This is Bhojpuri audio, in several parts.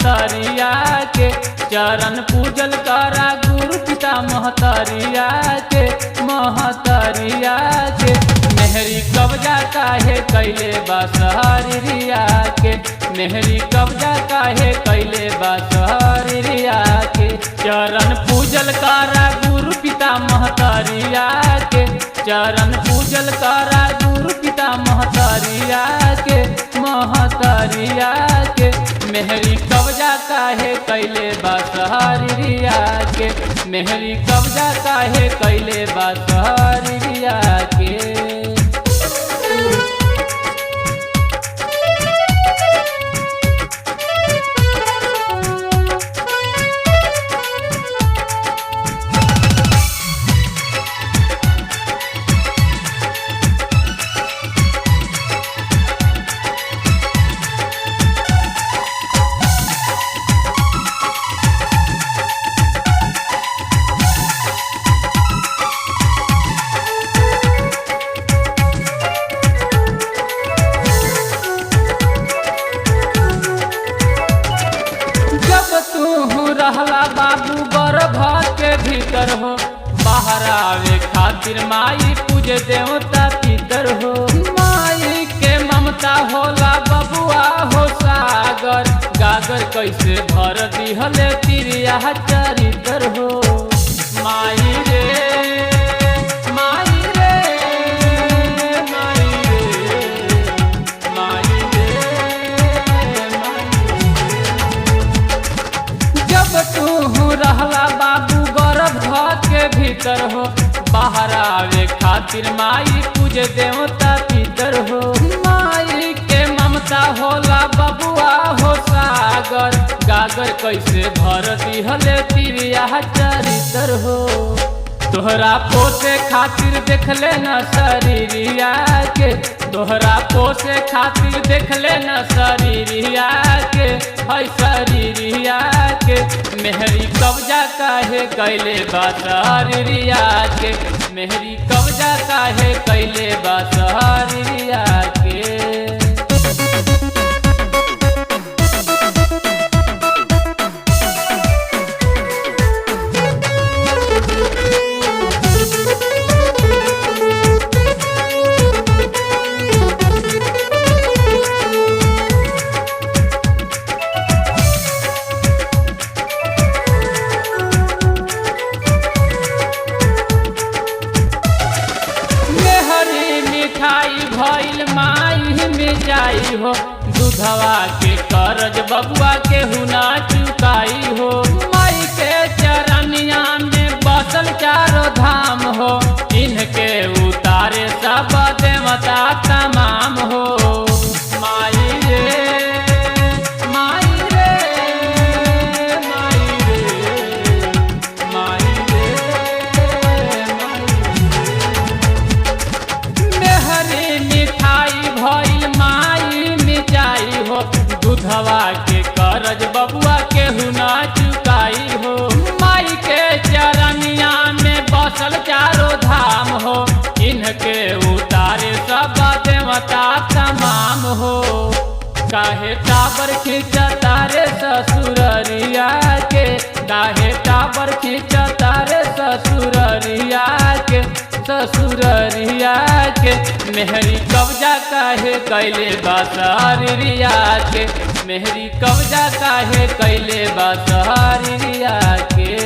महतरिया के चरण पूजल करा गुरु पिता महतरिया के मेहरी कब्जा काहे कैले बा शहरिया के मेहरी कब्जा काहे कैले बा शहरिया के चरण पूजल करा गुरु पिता महतरिया के चरण पूजल करा गुरु पिता महतरिया के मेहरी कब्जा काहे कैले बा शहरिया के मेहरी कब्जा काहे कैले बा शहरिया के। रहला बाबू गर्भ के भीतर हो बाहर आवे खातिर माई पूजे देवता पितर हो माई के ममता होला बबुआ हो सागर गागर कैसे भर दिहले तिरिया चरितर हो माई रे रहला बाबू गर्भ के भीतर हो बाहर आवे खातिर माई पूजे देवता पितर हो माई के ममता होला बबुआ हो सागर गागर कैसे भर दिहले तिरिया चरितर हो तोहरा पोसे खातिर देखले न शरीरिया के तोहरा पोसे खातिर देखले न शरीरिया के है शरीरिया के मेहरी कब्जा काहे कैले बा शरीरिया के मेहरी कब्जा काहे कैले बा शरीरिया के। मिठाई भइल माई में जाई हो दूधवा के करज बबुआ के हुना चुकाई हो माई के चरनिया में बसल चारों धाम हो इनके उतारे सब देवता तमाम हो माई रे दूधवा के करज बबुआ के हुना चुकाई हो माई के चरनिया में बसल चारों धाम हो इनके उतारे सब देवता तमाम हो काहे टाबर खींचा तारे ससुररिया के काहे टाबर खींचा तारे ससुररिया के मेहरी कब्जा काहे कैले बा शरीरिया के मेहरी कब्जा काहे कैले बा शरीरिया के।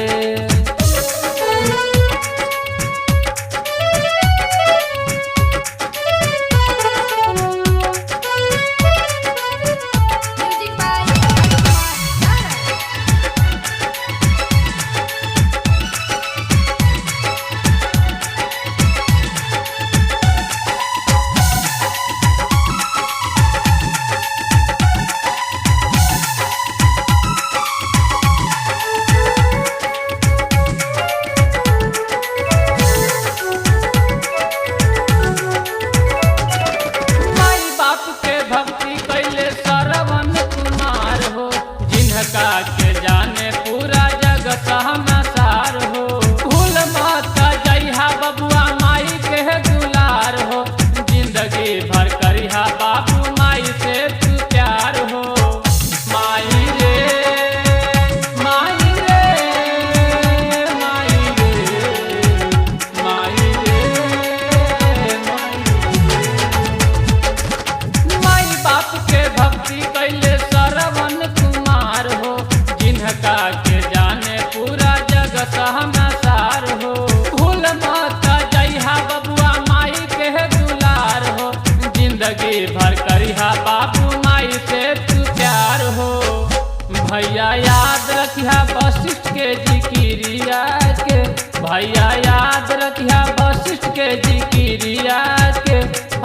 भैया याद रखिया वशिष्ठ के जिकिरिया के, भैया याद रखिया वशिष्ठ के जिकिरिया के,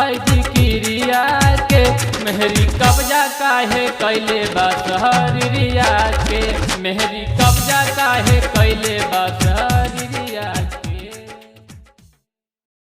है जिकिरिया के। मेहरी कब्जा काहे कैले बा शहरिया के, मेहरी कब्जा काहे कैले बा